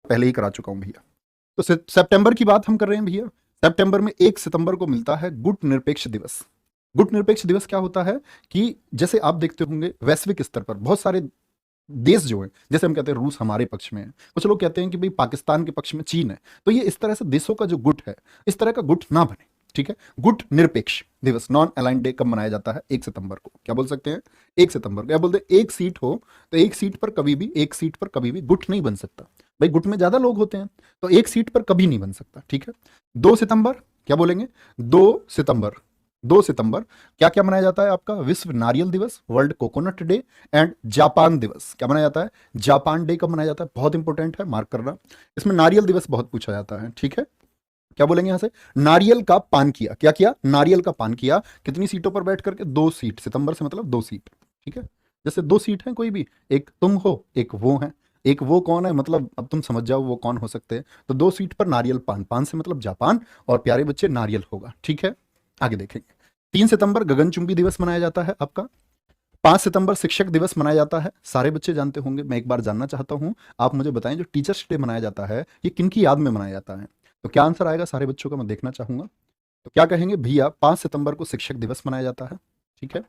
पहले ही करा चुका हूं भैया। तो सितंबर की बात हम कर रहे हैं भैया। सितंबर में 1 सितंबर को मिलता है गुट निरपेक्ष दिवस। गुट निरपेक्ष दिवस क्या होता है कि जैसे आप देखते होंगे वैश्विक स्तर पर बहुत सारे देश जो है, जैसे हम कहते हैं रूस हमारे पक्ष में है, कुछ लोग कहते हैं कि भाई पाकिस्तान के पक्ष में चीन है, तो ये इस तरह से देशों का जो गुट है, इस तरह का गुट ना बने, ठीक है। गुट निरपेक्ष दिवस, नॉन अलाइंड डे कब मनाया जाता है? 1 सितंबर को। क्या बोल सकते हैं? 1 सितंबर को। क्या बोलते हैं? एक सीट हो तो एक सीट पर कभी भी गुट नहीं बन सकता। भाई गुट में ज्यादा लोग होते हैं तो एक सीट पर कभी नहीं बन सकता, ठीक है। 2 सितंबर क्या बोलेंगे? 2 सितंबर, 2 सितंबर क्या क्या मनाया जाता है आपका? विश्व नारियल दिवस, world coconut day and Japan दिवस। क्या मनाया जाता है? जापान डे कब मनाया जाता है? बहुत इंपॉर्टेंट है, मार्क करना। इसमें नारियल दिवस बहुत पूछा जाता है, ठीक है। क्या बोलेंगे यहां से? नारियल का पान किया। क्या किया? नारियल का पान किया। कितनी सीटों पर बैठ करके? 2 सीट। सितंबर से मतलब 2 सीट, ठीक है। जैसे 2 सीट हैं कोई भी, एक तुम हो एक वो है। एक वो कौन है मतलब अब तुम समझ जाओ वो कौन हो सकते हैं। तो 2 सीट पर नारियल पान, पान से मतलब जापान, और प्यारे बच्चे नारियल होगा, ठीक है। आगे देखेंगे। 3 सितंबर गगनचुंबी दिवस मनाया जाता है आपका। 5 सितंबर शिक्षक दिवस मनाया जाता है, सारे बच्चे जानते होंगे। मैं एक बार जानना चाहता हूं, आप मुझे बताएं जो टीचर्स डे मनाया जाता है ये किन की याद में मनाया जाता है? तो क्या आंसर आएगा सारे बच्चों का, मैं देखना चाहूंगा। तो क्या कहेंगे भैया? 5 सितंबर को शिक्षक दिवस मनाया जाता है, ठीक है।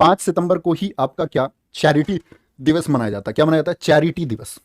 5 सितंबर को ही आपका क्या चैरिटी दिवस मनाया जाता है? क्या मनाया जाता है? चैरिटी दिवस,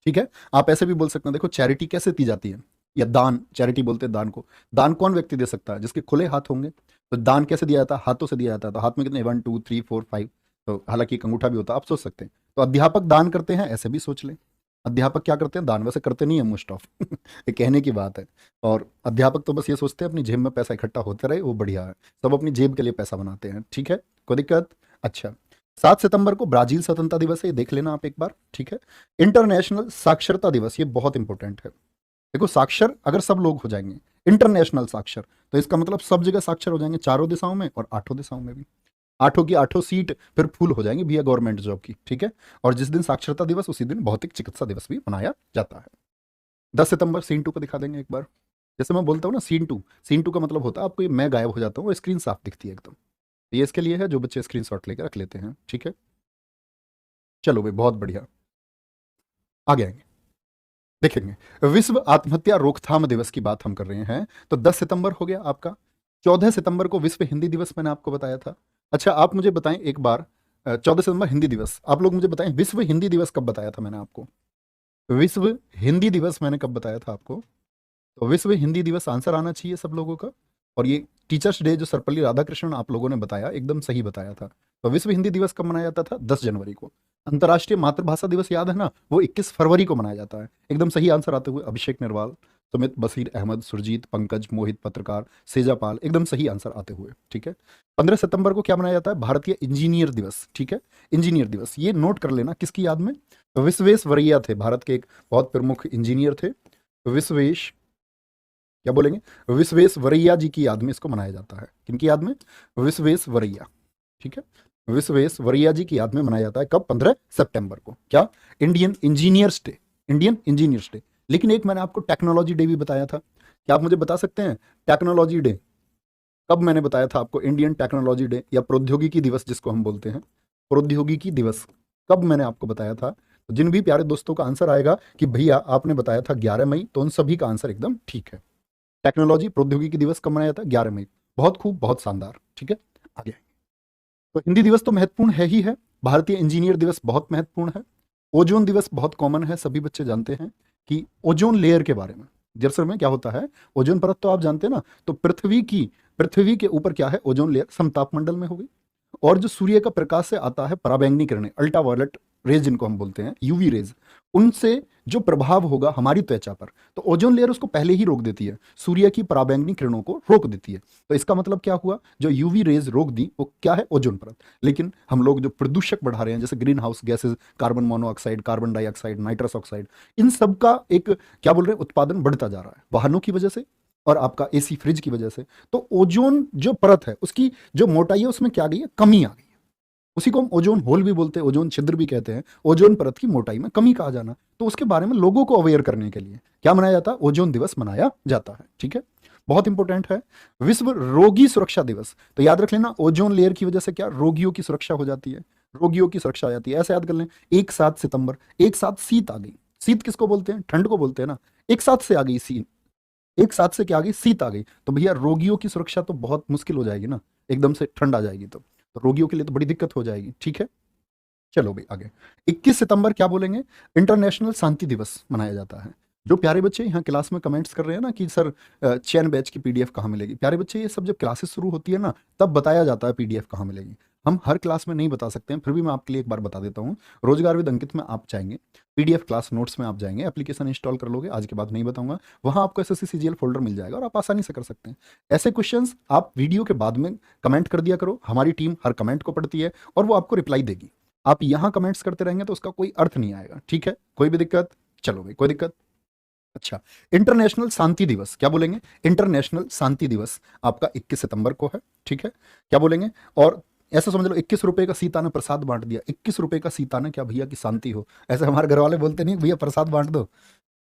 ठीक है। आप ऐसे भी बोल सकते हैं, देखो चैरिटी कैसे दी जाती है, या दान, चैरिटी बोलते हैं दान को। दान कौन व्यक्ति दे सकता है? जिसके खुले हाथ होंगे। तो दान कैसे दिया जाता है? हाथों से दिया जाता है। तो हाथ में कितने? 1 2 3 4 5, तो हालांकि एक अंगूठा भी होता है, आप सोच सकते हैं। तो अध्यापक दान करते हैं, ऐसे भी सोच लें। अध्यापक क्या करते हैं? दान। वैसे करते नहीं है मोस्ट ऑफ ये कहने की बात है। और अध्यापक तो बस ये सोचते हैं अपनी जेब में पैसा इकट्ठा होता रहे, वो बढ़िया है। सब अपनी जेब के लिए पैसा बनाते हैं, ठीक है, कोई दिक्कत? अच्छा। 7 सितंबर को ब्राजील स्वतंत्रता दिवस है, ये देख लेना आप एक बार, ठीक है। इंटरनेशनल साक्षरता दिवस, ये बहुत इंपॉर्टेंट है। देखो साक्षर अगर सब लोग हो जाएंगे, इंटरनेशनल साक्षर, तो इसका मतलब सब जगह साक्षर हो जाएंगे, चारों दिशाओं में और 8 दिशाओं में भी। 8 की 8 सीट फिर फुल हो जाएंगी भैया गवर्नमेंट जॉब की, ठीक है। और जिस दिन साक्षरता दिवस उसी दिन भौतिक चिकित्सा दिवस भी मनाया जाता है। 10 सितंबर सीन 2 को दिखा देंगे एक बार। जैसे मैं बोलता हूँ ना सीन 2, सीन 2 का मतलब होता है आपको ये मैं गायब हो जाता हूँ और स्क्रीन साफ दिखती है एकदम। तो ये इसके लिए है जो बच्चे स्क्रीनशॉट लेकर रख लेते हैं, ठीक है। चलो भाई बहुत बढ़िया, आगे आएंगे देखेंगे। विश्व आत्महत्या रोकथाम दिवस की बात हम कर रहे हैं, तो 10 सितंबर हो गया आपका। 14 सितंबर को विश्व हिंदी दिवस मैंने आपको बताया था। अच्छा आप मुझे बताएं एक बार, 14 सितंबर हिंदी दिवस, आप लोग मुझे बताएं विश्व हिंदी दिवस कब बताया था मैंने आपको? विश्व हिंदी दिवस मैंने कब बताया था आपको? तो विश्व हिंदी दिवस आंसर आना चाहिए सब लोगों का। और ये टीचर्स डे जो सर्वपल्ली राधाकृष्णन आप लोगों ने बताया एकदम सही बताया था। तो विश्व हिंदी दिवस कब मनाया जाता था? 10 जनवरी को। अंतर्राष्ट्रीय मातृभाषा दिवस याद है ना, वो 21 फरवरी को मनाया जाता है। एकदम सही आंसर आते हुए अभिषेक निर्वाल, सुमित, बशीर अहमद, सुरजीत, पंकज, मोहित, पत्रकार, सेजापाल, एकदम सही आंसर आते हुए, ठीक है। 15 सितंबर को क्या मनाया जाता है? भारतीय इंजीनियर दिवस, ठीक है। इंजीनियर दिवस ये नोट कर लेना, किसकी याद में? विश्वेश्वरैया थे, भारत के एक बहुत प्रमुख इंजीनियर थे। विश्वेश क्या बोलेंगे? विश्वेश्वरैया जी की याद में इसको मनाया जाता है। किनकी याद में? विश्वेश्वरैया, ठीक है। विश्वेश्वरैया जी की याद में मनाया जाता है कब? 15 सितंबर को। क्या? Indian engineers day, Indian engineers day. लेकिन एक मैंने आपको टेक्नोलॉजी डे भी बताया था, क्या आप मुझे बता सकते हैं टेक्नोलॉजी डे कब मैंने बताया था आपको? इंडियन टेक्नोलॉजी डे या प्रौद्योगिकी दिवस जिसको हम बोलते हैं, प्रौद्योगिकी दिवस कब मैंने आपको बताया था? तो जिन भी प्यारे दोस्तों का आंसर आएगा कि भैया आपने बताया था 11 मई, तो उन सभी का आंसर एकदम ठीक है। टेक्नोलॉजी प्रौद्योगिकी दिवस कब मनाया जाता है? 11 मई। बहुत खूब, बहुत शानदार, ठीक है। आगे तो हिंदी दिवस तो महत्वपूर्ण है ही है। भारतीय इंजीनियर दिवस बहुत महत्वपूर्ण है। ओजोन दिवस बहुत कॉमन है, सभी बच्चे जानते हैं कि ओजोन लेयर के बारे में। दरअसल में क्या होता है, ओजोन परत तो आप जानते हैं ना, तो पृथ्वी के ऊपर क्या है? ओजोन लेयर समताप मंडल में होगी। और जो सूर्य का प्रकाश से आता है पराबैंगनी किरणें, अल्ट्रावायलेट रेज जिनको हम बोलते हैं, यूवी रेज, उनसे जो प्रभाव होगा हमारी त्वचा पर, तो ओजोन लेयर उसको पहले ही रोक देती है, सूर्य की पराबैंगनी किरणों को रोक देती है। तो इसका मतलब क्या हुआ? जो यूवी रेज रोक दी वो क्या है? ओजोन परत। लेकिन हम लोग जो प्रदूषक बढ़ा रहे हैं, जैसे greenhouse gases, carbon monoxide, carbon dioxide, nitrous oxide, इन सब का एक क्या बोल रहे हैं उत्पादन बढ़ता जा रहा है वाहनों की वजह से और आपका एसी फ्रिज की वजह से। तो ओजोन जो परत है उसकी जो मोटाई है उसमें क्या आ गई है? कमी आ गई है। उसी को हम ओजोन होल भी बोलते हैं, ओजोन छिद्र भी कहते हैं। ओजोन परत की मोटाई में कमी का आ जाना, तो उसके बारे में लोगों को अवेयर करने के लिए क्या मनाया जाता है? ओजोन दिवस मनाया जाता है, ठीक है। बहुत इंपॉर्टेंट है। विश्व रोगी सुरक्षा दिवस, तो याद रख लेना ओजोन लेयर की वजह से क्या रोगियों की सुरक्षा हो जाती है, रोगियों की सुरक्षा आ जाती है, ऐसे याद कर लें। एक 7 सितंबर, एक साथ शीत आ गई, शीत किसको बोलते हैं? ठंड को बोलते हैं ना। एक साथ से आ गई सी, एक साथ से क्या आ गई? शीत आ गई, तो भैया रोगियों की सुरक्षा तो बहुत मुश्किल हो जाएगी ना, एकदम से ठंड आ जाएगी तो रोगियों के लिए तो बड़ी दिक्कत हो जाएगी। ठीक है, चलो भाई आगे। 21 सितंबर क्या बोलेंगे? इंटरनेशनल शांति दिवस मनाया जाता है। जो प्यारे बच्चे यहाँ क्लास में कमेंट्स कर रहे हैं ना कि सर चैन बैच की पीडीएफ कहाँ मिलेगी, प्यारे बच्चे ये सब जब क्लासेस शुरू होती है ना तब बताया जाता है पीडीएफ कहाँ मिलेगी। हम हर क्लास में नहीं बता सकते हैं, फिर भी मैं आपके लिए एक बार बता देता हूँ। रोजगार विद अंकित में आप जाएंगे, पीडीएफ क्लास नोट्स में आप जाएंगे, एप्लीकेशन इंस्टॉल कर लोगे, आज के बाद नहीं बताऊंगा, वहाँ आपको एसएससी सीजीएल फोल्डर मिल जाएगा और आप आसानी से कर सकते हैं। ऐसे क्वेश्चंस आप वीडियो के बाद में कमेंट कर दिया करो, हमारी टीम हर कमेंट को पढ़ती है और वो आपको रिप्लाई देगी। आप यहां कमेंट्स करते रहेंगे तो उसका कोई अर्थ नहीं आएगा। ठीक है, कोई भी दिक्कत? चलो भाई, कोई दिक्कत? अच्छा, इंटरनेशनल शांति दिवस क्या बोलेंगे? इंटरनेशनल शांति दिवस आपका 21 सितंबर को है। ठीक है, क्या बोलेंगे? और ऐसा समझ लो 21 रुपए का सीता ने प्रसाद बांट दिया। 21 रुपए का सीता ने, क्या भैया की शांति हो, ऐसे हमारे घर वाले बोलते नहीं भैया प्रसाद बांट दो,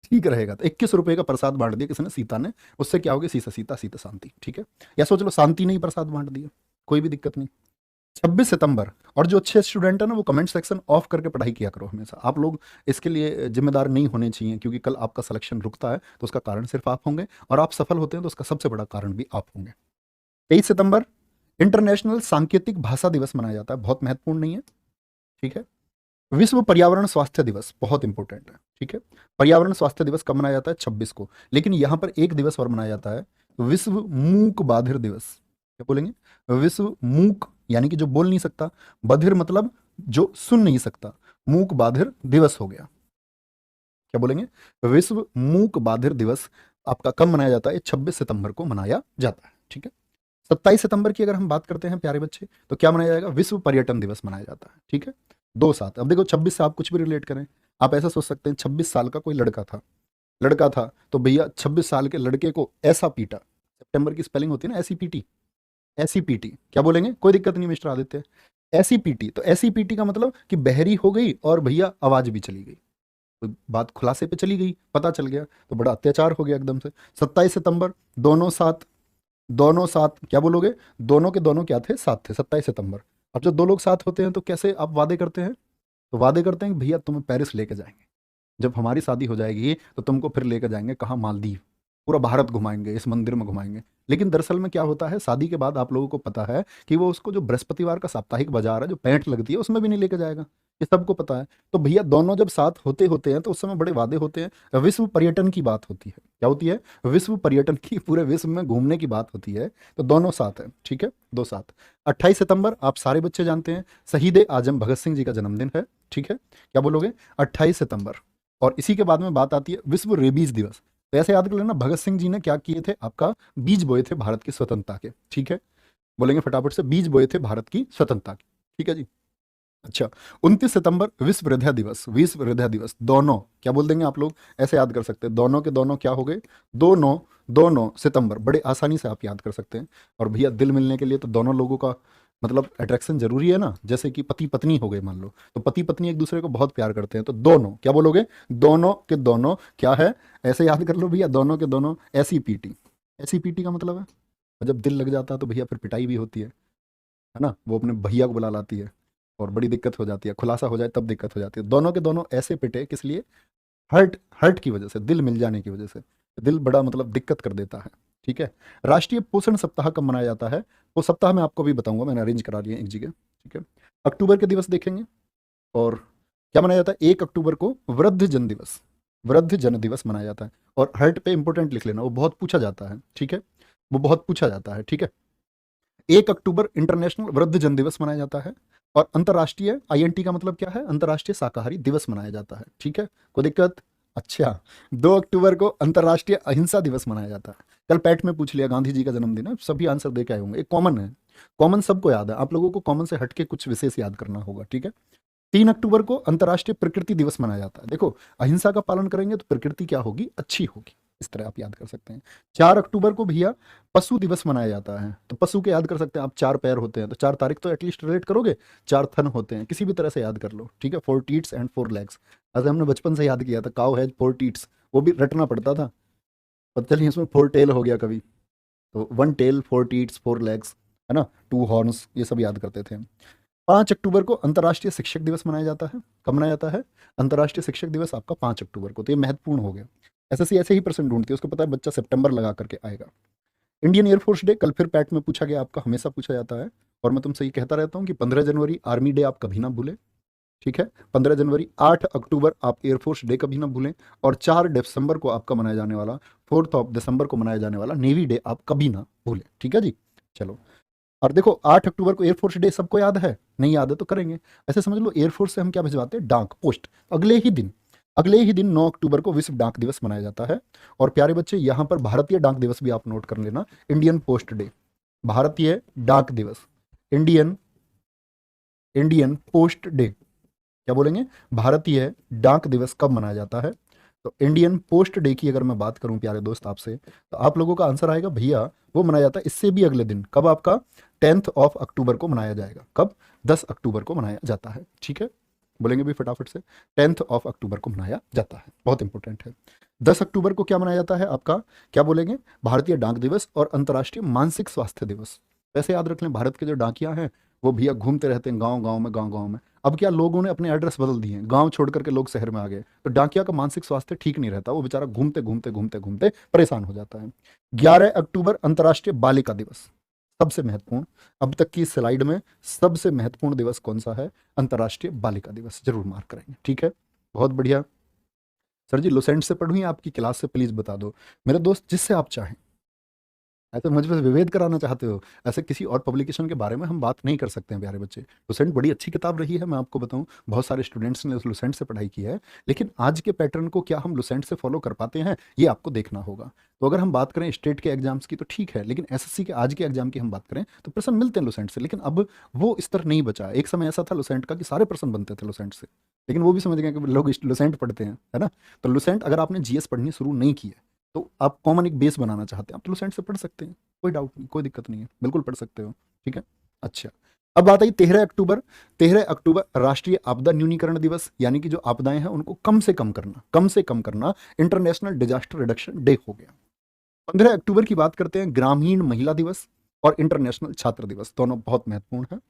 ठीक रहेगा। तो 21 रुपए का प्रसाद बांट दिया किसने? सीता ने। उससे क्या होगी? सीता सीता सीता शांति। ठीक है, या सोच लो शांति नहीं प्रसाद बांट दिया, कोई भी दिक्कत नहीं। 26 सितंबर, और जो अच्छे स्टूडेंट है ना वो कमेंट सेक्शन ऑफ करके पढ़ाई किया करो हमेशा। आप लोग इसके लिए जिम्मेदार नहीं होने चाहिए, क्योंकि कल आपका सिलेक्शन रुकता है तो उसका कारण सिर्फ आप होंगे, और आप सफल होते हैं तो उसका सबसे बड़ा कारण भी आप होंगे। 23 सितंबर इंटरनेशनल सांकेतिक भाषा दिवस मनाया जाता है, बहुत महत्वपूर्ण नहीं है। ठीक है, विश्व पर्यावरण स्वास्थ्य दिवस बहुत इंपॉर्टेंट है। ठीक है, पर्यावरण स्वास्थ्य दिवस कब मनाया जाता है? 26 को। लेकिन यहां पर एक दिवस और मनाया जाता है, विश्व मूक बाधिर दिवस। क्या बोलेंगे? विश्व मूक यानी कि जो बोल नहीं सकता, बधिर मतलब जो सुन नहीं सकता, मूक बाधिर दिवस हो गया। क्या बोलेंगे? विश्व मूक बाधिर दिवस आपका कब मनाया जाता है? 26 सितंबर को मनाया जाता है। ठीक है, 27 सितंबर की अगर हम बात करते हैं प्यारे बच्चे, तो क्या मनाया जाएगा? विश्व पर्यटन दिवस मनाया जाता है। ठीक है, दो साथ। अब देखो 26 से आप कुछ भी रिलेट करें, आप ऐसा सोच सकते हैं 26 साल का कोई लड़का था तो भैया 26 साल के लड़के को ऐसा पीटा। सितंबर की स्पेलिंग होती है ना एसीपीटी, एसीपीटी। क्या बोलेंगे? कोई दिक्कत नहीं मिस्टर आदित्य। एसीपीटी, तो एसीपीटी का मतलब कि बहरी हो गई और भैया आवाज भी चली गई, तो बात खुलासे पे चली गई, पता चल गया, तो बड़ा अत्याचार हो गया एकदम से। 27 सितंबर, दोनों साथ, दोनों साथ। क्या बोलोगे? दोनों के दोनों क्या थे? साथ थे। 27 सितंबर। अब जब दो लोग साथ होते हैं तो कैसे आप वादे करते हैं? तो वादे करते हैं कि भैया तुम्हें पेरिस लेके जाएंगे, जब हमारी शादी हो जाएगी तो तुमको फिर लेकर जाएंगे कहाँ? मालदीव। पूरा भारत घुमाएंगे, इस मंदिर में घुमाएंगे। लेकिन दरअसल में क्या होता है, शादी के बाद आप लोगों को पता है कि वो उसको जो बृहस्पतिवार का साप्ताहिक बाजार है, जो पैंट लगती है, उसमें भी नहीं लेकर जाएगा। ये सबको पता है। तो भैया दोनों जब साथ होते होते हैं तो उस समय बड़े वादे होते हैं, विश्व पर्यटन की बात होती है। क्या होती है? विश्व पर्यटन की, पूरे विश्व में घूमने की बात होती है, तो दोनों साथ है। ठीक है, दो साथ। 28 सितंबर आप सारे बच्चे जानते हैं, शहीद आजम भगत सिंह जी का जन्मदिन है। ठीक है, क्या बोलोगे? 28 सितंबर। और इसी के बाद में बात आती है विश्व रेबीज दिवस। तो ऐसे याद कर लेना, भगत सिंह जी ने क्या किए थे? आपका बीज बोए थे भारत की स्वतंत्रता के। ठीक है, बोलेंगे फटाफट से, बीज बोए थे भारत की स्वतंत्रता के। ठीक है जी। अच्छा, 29 सितंबर विश्व हृदय दिवस। विश्व हृदय दिवस, दोनों क्या बोल देंगे आप लोग? ऐसे याद कर सकते हैं, दोनों के दोनों क्या हो गए? 2 सितंबर, बड़े आसानी से आप याद कर सकते हैं। और भैया दिल मिलने के लिए तो दोनों लोगों का मतलब अट्रैक्शन जरूरी है ना। जैसे कि पति पत्नी हो गए मान लो, तो पति पत्नी एक दूसरे को बहुत प्यार करते हैं, तो दोनों, क्या बोलोगे? दोनों के दोनों क्या है? ऐसे याद कर लो भैया, दोनों के दोनों ऐसी पीटी। ऐसी पीटी का मतलब है, और जब दिल लग जाता है तो भैया फिर पिटाई भी होती है ना। वो अपने भैया को बुला लाती है और बड़ी दिक्कत हो जाती है, खुलासा हो जाए तब दिक्कत हो जाती है। दोनों के दोनों ऐसे पिटे, किस लिए? हर्ट, हर्ट की वजह से, दिल मिल जाने की वजह से। दिल बड़ा मतलब दिक्कत कर देता है। ठीक है, राष्ट्रीय पोषण सप्ताह कब मनाया जाता है? वो सप्ताह मैं आपको भी बताऊंगा, मैंने अरेंज करा लिया एक जगह। ठीक है, अक्टूबर के दिवस देखेंगे। और क्या मनाया जाता है? 1 अक्टूबर को वृद्ध जन दिवस, वृद्ध जन दिवस मनाया जाता है। और हर्ट पे इंपॉर्टेंट लिख लेना, वो बहुत पूछा जाता है। ठीक है, वो बहुत पूछा जाता है। ठीक है, 1 अक्टूबर इंटरनेशनल वृद्ध जन दिवस मनाया जाता है। और अंतर्राष्ट्रीय, आईएनटी का मतलब क्या है? अंतर्राष्ट्रीय शाकाहारी दिवस मनाया जाता है। ठीक है, कोई दिक्कत? अच्छा, 2 अक्टूबर को अंतर्राष्ट्रीय अहिंसा दिवस मनाया जाता है। कल पैट में पूछ लिया, गांधी जी का जन्मदिन है, सभी आंसर दे के आए होंगे। एक कॉमन है, कॉमन सबको याद है, आप लोगों को कॉमन से हटके कुछ विशेष याद करना होगा। ठीक है, 3 अक्टूबर को अंतर्राष्ट्रीय प्रकृति दिवस मनाया जाता है। देखो, अहिंसा का पालन करेंगे तो प्रकृति क्या होगी? अच्छी होगी। इस तरह आप याद कर सकते हैं। 4 अक्टूबर को भैया पशु दिवस मनाया जाता है, तो पशु के याद कर सकते हैं आप, 4 पैर होते हैं, तो 4 तारीख तो एटलीस्ट रिलेट करोगे। 4 थन होते हैं, किसी भी तरह से याद कर लो। ठीक है, 4 टीट्स एंड 4 लेग्स, ऐसे हमने बचपन से याद किया था, काउ हैज 4 टीट्स, वो भी रटना पड़ता था। पता चलिए इसमें 4 टेल हो गया कभी, तो 1 टेल, 4 टीट्स, 4 लेग्स, है ना, 2 हॉर्न्स, ये सब याद करते थे। 5 अक्टूबर को अंतर्राष्ट्रीय शिक्षक दिवस मनाया जाता है। कब मनाया जाता है? अंतर्राष्ट्रीय शिक्षक दिवस आपका 5 अक्टूबर को। तो ये महत्वपूर्ण हो गया। एसएससी ऐसे ही प्रश्न ढूंढती है, उसको पता है बच्चा सितंबर लगा करके आएगा। इंडियन एयरफोर्स डे कल फिर पैट में पूछा गया आपका, हमेशा पूछा जाता है। और मैं तुमसे ये कहता रहता हूँ कि 15 जनवरी आर्मी डे आप कभी ना भूलें, ठीक है। 15 जनवरी, 8 अक्टूबर आप एयरफोर्स डे कभी ना भूलें। और 4 दिसंबर को आपका मनाया जाने वाला, 4 दिसंबर को मनाया जाने वाला नेवी डे आप कभी ना भूलें, ठीक है जी। चलो, और देखो 8 अक्टूबर को एयरफोर्स डे सबको याद है? नहीं याद है तो करेंगे। ऐसे समझ लो एयरफोर्स से हम क्या भिजवाते हैं? डाक, पोस्ट। अगले ही दिन 9 अक्टूबर को विश्व डाक दिवस मनाया जाता है। और प्यारे बच्चे यहाँ पर भारतीय डाक दिवस भी आप नोट कर लेना, इंडियन पोस्ट डे। भारतीय डाक दिवस, इंडियन इंडियन पोस्ट डे, क्या बोलेंगे? भारतीय डाक दिवस कब मनाया जाता है? तो इंडियन पोस्ट डे की अगर मैं बात करूं प्यारे दोस्त आपसे, तो आप लोगों का आंसर आएगा भैया वो मनाया जाता है इससे भी अगले दिन। कब? आपका 10 अक्टूबर को मनाया जाएगा। कब? 10 अक्टूबर को मनाया जाता है, ठीक है। बोलेंगे भी फटाफट से, 10 अक्टूबर को मनाया जाता है, बहुत इंपॉर्टेंट है। 10 अक्टूबर को क्या मनाया जाता है आपका? क्या बोलेंगे? भारतीय डाक दिवस और अंतर्राष्ट्रीय मानसिक स्वास्थ्य दिवस। वैसे याद रख लें, भारत के जो डाकिया हैं वो भैया घूमते रहते हैं गांव गांव में। अब क्या लोगों ने अपने एड्रेस बदल दिए हैं, गांव छोड़ करके लोग शहर में आ गए, तो डाकिया का मानसिक स्वास्थ्य ठीक नहीं रहता, वो बेचारा घूमते घूमते घूमते घूमते परेशान हो जाता है। 11 अक्टूबर अंतर्राष्ट्रीय बालिका दिवस, सबसे महत्वपूर्ण। अब तक की स्लाइड में सबसे महत्वपूर्ण दिवस कौन सा है? अंतर्राष्ट्रीय बालिका दिवस, जरूर मार्क करेंगे, ठीक है। बहुत बढ़िया। सर जी लुसेंट से पढ़ूं या आपकी क्लास से, प्लीज बता दो मेरे दोस्त, जिससे आप चाहें। ऐसे मुझ पर विभेद कराना चाहते हो, ऐसे किसी और पब्लिकेशन के बारे में हम बात नहीं कर सकते हैं प्यारे बच्चे। लुसेंट बड़ी अच्छी किताब रही है, मैं आपको बताऊं, बहुत सारे स्टूडेंट्स ने लुसेंट से पढ़ाई की है। लेकिन आज के पैटर्न को क्या हम लुसेंट से फॉलो कर पाते हैं, ये आपको देखना होगा। तो अगर हम बात करें स्टेट के एग्जाम्स की तो ठीक है, लेकिन एसएससी के आज के एग्जाम की हम बात करें तो प्रश्न मिलते हैं लुसेंट से, लेकिन अब वो स्तर नहीं बचा। एक समय ऐसा था लुसेंट का कि सारे प्रश्न बनते थे लुसेंट से, लेकिन वो भी समझ गए कि लोग लुसेंट पढ़ते हैं, है ना। तो लुसेंट अगर आपने जीएस पढ़नी शुरू नहीं की है, तो आप कॉमन एक बेस बनाना चाहते हैं, आप तो लुसेंट से पढ़ सकते हैं, कोई डाउट नहीं, कोई दिक्कत नहीं है, बिल्कुल पढ़ सकते हो, ठीक है। अच्छा, अब बात आई 13 अक्टूबर। 13 अक्टूबर राष्ट्रीय आपदा न्यूनीकरण दिवस, यानी कि जो आपदाएं हैं उनको कम से कम करना, इंटरनेशनल डिजास्टर रिडक्शन डे हो गया। 15 अक्टूबर की बात करते हैं, ग्रामीण महिला दिवस और इंटरनेशनल छात्र दिवस, दोनों बहुत महत्वपूर्ण है।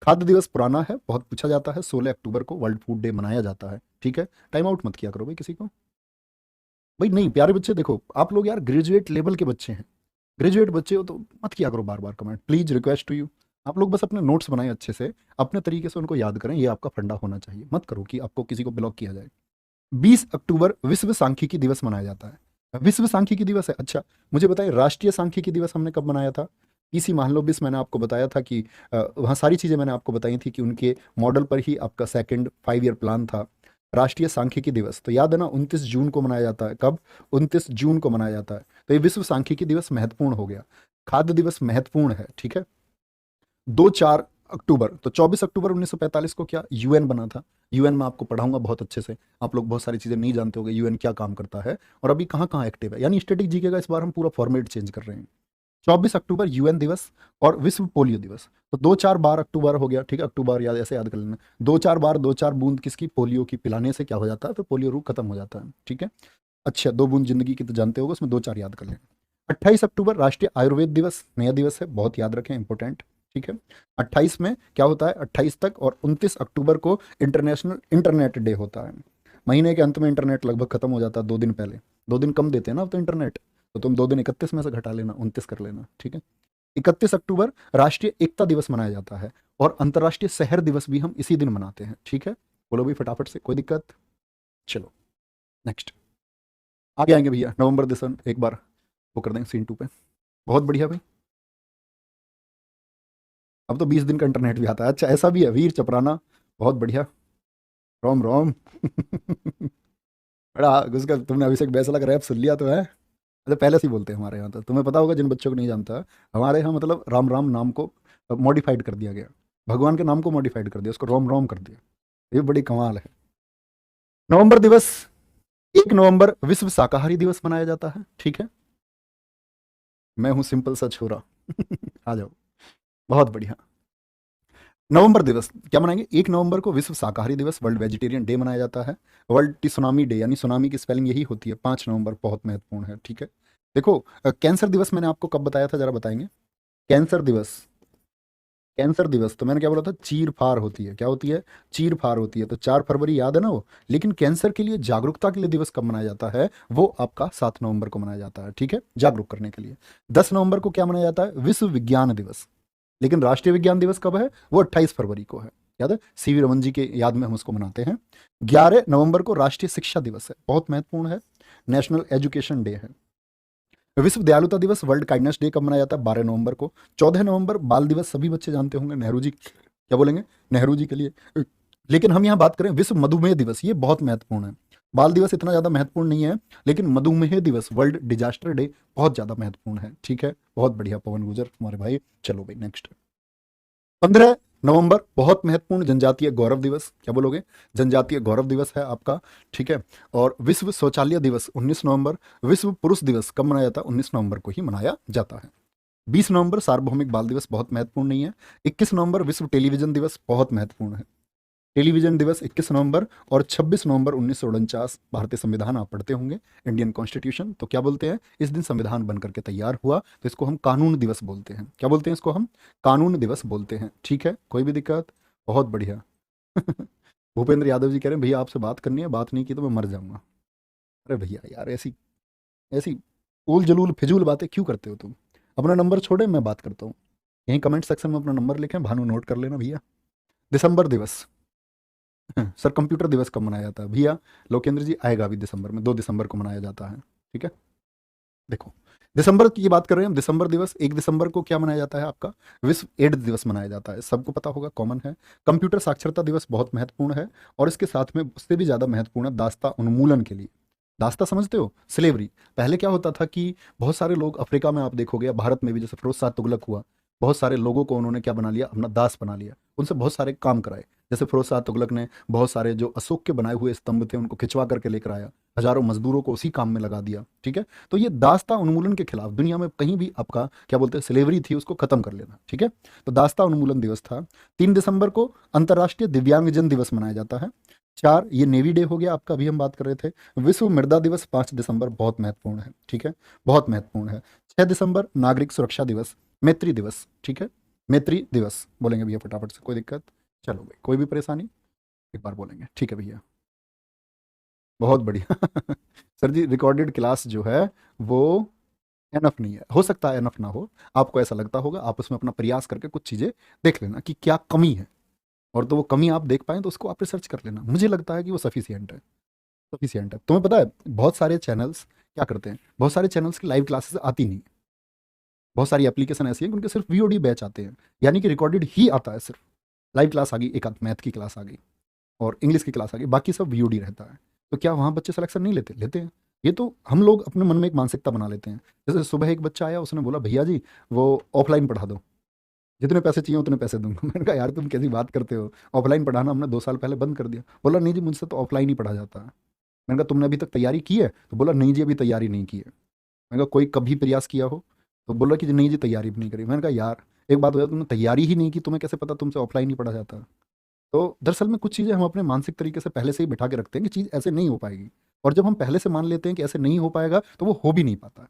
खाद्य दिवस पुराना है, बहुत पूछा जाता है, 16 अक्टूबर को वर्ल्ड फूड डे मनाया जाता है, ठीक है। टाइम आउट मत किया करो भाई किसी को, भाई नहीं प्यारे बच्चे, देखो आप लोग यार ग्रेजुएट लेवल के बच्चे हैं, ग्रेजुएट बच्चे हो तो मत किया करो बार बार comment, please request to you. आप लोग बस अपने नोट्स बनाएं अच्छे से, अपने तरीके से उनको याद करें, ये आपका फंडा होना चाहिए, मत करो कि आपको किसी को ब्लॉक किया जाए। 20 अक्टूबर विश्व सांख्यिकी दिवस मनाया जाता है। विश्व सांख्यिकी दिवस है, अच्छा मुझे बताइए राष्ट्रीय सांख्यिकी दिवस हमने कब मनाया था? पीसी महालनोबिस, मैंने आपको बताया था कि वहाँ सारी चीज़ें मैंने आपको बताई थी कि उनके मॉडल पर ही आपका सेकंड 5 ईयर प्लान था। राष्ट्रीय सांख्यिकी दिवस तो याद है ना, 29 जून को मनाया जाता है। कब? 29 जून को मनाया जाता है। तो ये विश्व सांख्यिकी दिवस महत्वपूर्ण हो गया। खाद्य दिवस महत्वपूर्ण है, ठीक है। 2-4 अक्टूबर, तो 24 अक्टूबर 1945 को क्या यूएन बना था? यूएन में आपको पढ़ाऊंगा बहुत अच्छे से, आप लोग बहुत सारी चीज़ें नहीं जानते होंगे यूएन क्या काम करता है और अभी कहाँ कहाँ एक्टिव है, यानी स्टैटिक जीके का इस बार हम पूरा फॉर्मेट चेंज कर रहे हैं। 24 अक्टूबर यूएन दिवस और विश्व पोलियो दिवस, तो 2-4-12 अक्टूबर हो गया, ठीक है। अक्टूबर याद, ऐसे याद कर लेना, 2-4 बूंद किसकी? पोलियो की पिलाने से क्या हो जाता है? फिर पोलियो रोग खत्म हो जाता है, ठीक है। अच्छा, 2 बूंद जिंदगी की तो जानते होगे, उसमें 2-4 याद कर लेना। 28 अक्टूबर राष्ट्रीय आयुर्वेद दिवस, नया दिवस है, बहुत याद रखें, इंपॉर्टेंट, ठीक है। 28 में क्या होता है? 28 तक, और 29 अक्टूबर को इंटरनेशनल इंटरनेट डे होता है। महीने के अंत में इंटरनेट लगभग खत्म हो जाता है 2 दिन पहले, 2 दिन कम देते हैं ना अब तो इंटरनेट, तो तुम 2 दिन 31 में से घटा लेना, 29 कर लेना, ठीक है। 31 अक्टूबर राष्ट्रीय एकता दिवस मनाया जाता है, और अंतर्राष्ट्रीय शहर दिवस भी हम इसी दिन मनाते हैं, ठीक है। बोलो भाई फटाफट से, कोई दिक्कत? चलो नेक्स्ट आगे आएंगे भैया, नवंबर दिसंबर एक बार वो कर देंगे सीन 2 पे। बहुत बढ़िया भाई, अब तो 20 दिन का इंटरनेट भी आता है, अच्छा ऐसा भी है, वीर चपराना, बहुत बढ़िया, रोम रोम। बड़ा उसका तुमने अभिषेक बैसला का रैप सुन लिया तो है? अच्छा पहले से ही बोलते हैं हमारे यहाँ, तो तुम्हें पता होगा, जिन बच्चों को नहीं जानता, हमारे यहाँ मतलब राम राम नाम को मॉडिफाइड कर दिया गया, भगवान के नाम को मॉडिफाइड कर दिया, उसको रोम रोम कर दिया, ये बड़ी कमाल है। नवंबर दिवस, 1 नवंबर विश्व शाकाहारी दिवस मनाया जाता है, ठीक है। मैं हूँ सिंपल सा छोरा। आ जाओ, बहुत बढ़िया। नवंबर दिवस क्या मनाएंगे? 1 नवंबर को विश्व शाकाहारी दिवस, वर्ल्ड वेजिटेरियन डे मनाया जाता है। वर्ल्ड टिसुनामी डे, यानी सुनामी की स्पेलिंग यही होती है, 5 नवंबर, बहुत महत्वपूर्ण है, ठीक है। देखो कैंसर दिवस मैंने आपको कब बताया था, जरा बताएंगे? कैंसर दिवस कैंसर दिवस, तो मैंने क्या बोला था, चीर फाड़ होती है, क्या होती है, चीर फाड़ होती है, तो 4 फरवरी याद है ना वो। लेकिन कैंसर के लिए जागरूकता के लिए दिवस कब मनाया जाता है, वो आपका 7 नवंबर को मनाया जाता है, ठीक है, जागरूक करने के लिए। 10 नवंबर को क्या मनाया जाता है, विश्व विज्ञान दिवस। लेकिन राष्ट्रीय विज्ञान दिवस कब है, वो 28 फरवरी को है, याद है, सीवी रमन जी के याद में हम उसको मनाते हैं। 11 नवंबर को राष्ट्रीय शिक्षा दिवस है, बहुत महत्वपूर्ण है, नेशनल एजुकेशन डे है। विश्व दयालुता दिवस, वर्ल्ड काइंडनेस डे कब मनाया जाता है, 12 नवंबर को। 14 नवंबर बाल दिवस, सभी बच्चे जानते होंगे, नेहरू जी, क्या बोलेंगे, नेहरू जी के लिए। लेकिन हम यहाँ बात करें विश्व मधुमेह दिवस, ये बहुत महत्वपूर्ण है। बाल दिवस इतना ज्यादा महत्वपूर्ण नहीं है, लेकिन मधुमेह दिवस, वर्ल्ड डिजास्टर डे, बहुत ज्यादा महत्वपूर्ण है, ठीक है, बहुत बढ़िया पवन गुजर हमारे भाई। चलो भाई नेक्स्ट। 15 नवंबर बहुत महत्वपूर्ण जनजातीय गौरव दिवस, क्या बोलोगे, जनजातीय गौरव दिवस है आपका, ठीक है। और विश्व शौचालय दिवस 19 नवंबर। विश्व पुरुष दिवस कब मनाया जाता है, 19 नवंबर को ही मनाया जाता है। 20 नवंबर सार्वभौमिक बाल दिवस, बहुत महत्वपूर्ण नहीं है। 21 नवंबर विश्व टेलीविजन दिवस, बहुत महत्वपूर्ण है, टेलीविजन दिवस 21 नवंबर। और 26 नवंबर 1949, भारतीय संविधान आप पढ़ते होंगे, इंडियन कॉन्स्टिट्यूशन, तो क्या बोलते हैं, इस दिन संविधान बन करके तैयार हुआ, तो इसको हम कानून दिवस बोलते हैं, क्या बोलते हैं इसको हम, कानून दिवस बोलते हैं, ठीक है, कोई भी दिक्कत, बहुत बढ़िया। भूपेंद्र यादव जी कह रहे हैं भैया आपसे बात करनी है, बात नहीं की तो मैं मर जाऊंगा। अरे भैया यार, ऐसी ऐसी उल जलूल फिजूल बातें क्यों करते हो तुम, अपना नंबर छोड़े, मैं बात करता हूँ। यहीं कमेंट सेक्शन में अपना नंबर लिखें, भानु नोट कर लेना भैया। दिसंबर दिवस, सर कंप्यूटर दिवस कब मनाया जाता है भैया, लोकेंद्र जी आएगा अभी दिसंबर में, 2 दिसंबर को मनाया जाता है, ठीक है। देखो, दिसंबर की बात कर रहे हैं हम, दिसंबर दिवस 1 दिसंबर को क्या मनाया जाता है आपका, विश्व एड्स दिवस मनाया जाता है, सबको पता होगा, कॉमन है। कंप्यूटर साक्षरता दिवस बहुत महत्वपूर्ण है, और इसके साथ में उससे भी ज़्यादा महत्वपूर्ण है दास्ता उन्मूलन के लिए। दास्ता समझते हो, स्लेवरी। पहले क्या होता था कि बहुत सारे लोग अफ्रीका में आप देखोगे, या भारत में भी, जैसे फिरोज शाह तुगलक हुआ, बहुत सारे लोगों को उन्होंने क्या बना लिया, अपना दास बना लिया, उनसे बहुत सारे काम कराए। जैसे फिरोज शाह तुगलक ने बहुत सारे जो अशोक के बनाए हुए स्तंभ थे उनको खिंचवा करके लेकर आया, हजारों मजदूरों को उसी काम में लगा दिया, ठीक है। तो ये दास्ता उन्मूलन के खिलाफ, दुनिया में कहीं भी आपका क्या बोलते हैं स्लेवरी थी, उसको खत्म कर लेना, ठीक है। तो दास्ता उन्मूलन दिवस था। 3 दिसंबर को अंतर्राष्ट्रीय दिव्यांगजन दिवस मनाया जाता है। 4, ये नेवी डे हो गया आपका, अभी हम बात कर रहे थे। विश्व मृदा दिवस 5 दिसंबर, बहुत महत्वपूर्ण है, ठीक है, बहुत महत्वपूर्ण है। 6 दिसंबर नागरिक सुरक्षा दिवस, मैत्री दिवस, ठीक है, मैत्री दिवस बोलेंगे भैया फटाफट से, कोई दिक्कत, चलो भाई, कोई भी परेशानी एक बार बोलेंगे, ठीक है भैया, बहुत बढ़िया। सर जी रिकॉर्डेड क्लास जो है वो एनफ नहीं है, हो सकता है एनफ ना हो, आपको ऐसा लगता होगा, आप उसमें अपना प्रयास करके कुछ चीज़ें देख लेना कि क्या कमी है, और तो वो कमी आप देख पाएँ तो उसको आप रिसर्च कर लेना, मुझे लगता है कि वो सफिशियंट है, सफिशियंट है। तुम्हें पता है बहुत सारे चैनल्स क्या करते हैं, बहुत सारे चैनल्स की लाइव क्लासेस आती नहीं, बहुत सारी एप्लीकेशन ऐसी है कि उनके सिर्फ वीओडी बैच आते हैं, यानी कि रिकॉर्डेड ही आता है सिर्फ, लाइव क्लास आ गई, एक आध मैथ की क्लास आ गई और इंग्लिश की क्लास आ गई, बाकी सब वीओडी रहता है। तो क्या वहाँ बच्चे सिलेक्शन नहीं लेते, लेते हैं। ये तो हम लोग अपने मन में एक मानसिकता बना लेते हैं। जैसे सुबह एक बच्चा आया, उसने बोला भैया जी वो ऑफलाइन पढ़ा दो, जितने पैसे चाहिए उतने पैसे दूंगा। मैंने कहा यार तुम कैसी बात करते हो, ऑफलाइन पढ़ाना हमने 2 साल पहले बंद कर दिया। बोला नहीं जी मुझसे तो ऑफलाइन ही पढ़ा जाता है। मैंने कहा तुमने अभी तक तैयारी की है, तो बोला नहीं जी अभी तैयारी नहीं की है। मैंने कहा कोई कभी प्रयास किया हो, तो बोला कि नहीं जी तैयारी भी नहीं करी। मैंने कहा यार एक बात हो जाए, तुमने तैयारी ही नहीं की, तुम्हें कैसे पता तुमसे ऑफलाइन ही पढ़ा जाता है। तो दरअसल में कुछ चीज़ें हम अपने मानसिक तरीके से पहले से ही बिठा के रखते हैं कि चीज़ ऐसे नहीं हो पाएगी, और जब हम पहले से मान लेते हैं कि ऐसे नहीं हो पाएगा तो वो हो भी नहीं पाता है।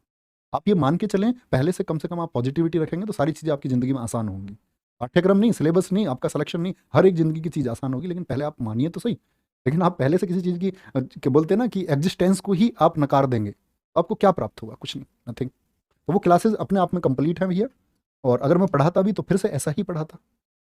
आप ये मान के चलें पहले से, कम आप पॉजिटिविटी रखेंगे तो सारी चीज़ें आपकी ज़िंदगी में आसान होंगी। पाठ्यक्रम नहीं, सिलेबस नहीं, आपका सिलेक्शन नहीं, हर एक ज़िंदगी की चीज़ आसान होगी, लेकिन पहले आप मानिए तो सही। लेकिन आप पहले से किसी चीज़ की क्या बोलते हैं ना कि एग्जिस्टेंस को ही आप नकार देंगे, तो आपको क्या प्राप्त होगा, कुछ नहीं, नथिंग। तो वो क्लासेस अपने आप में कंप्लीट हैं भैया, और अगर मैं पढ़ाता भी तो फिर से ऐसा ही पढ़ाता,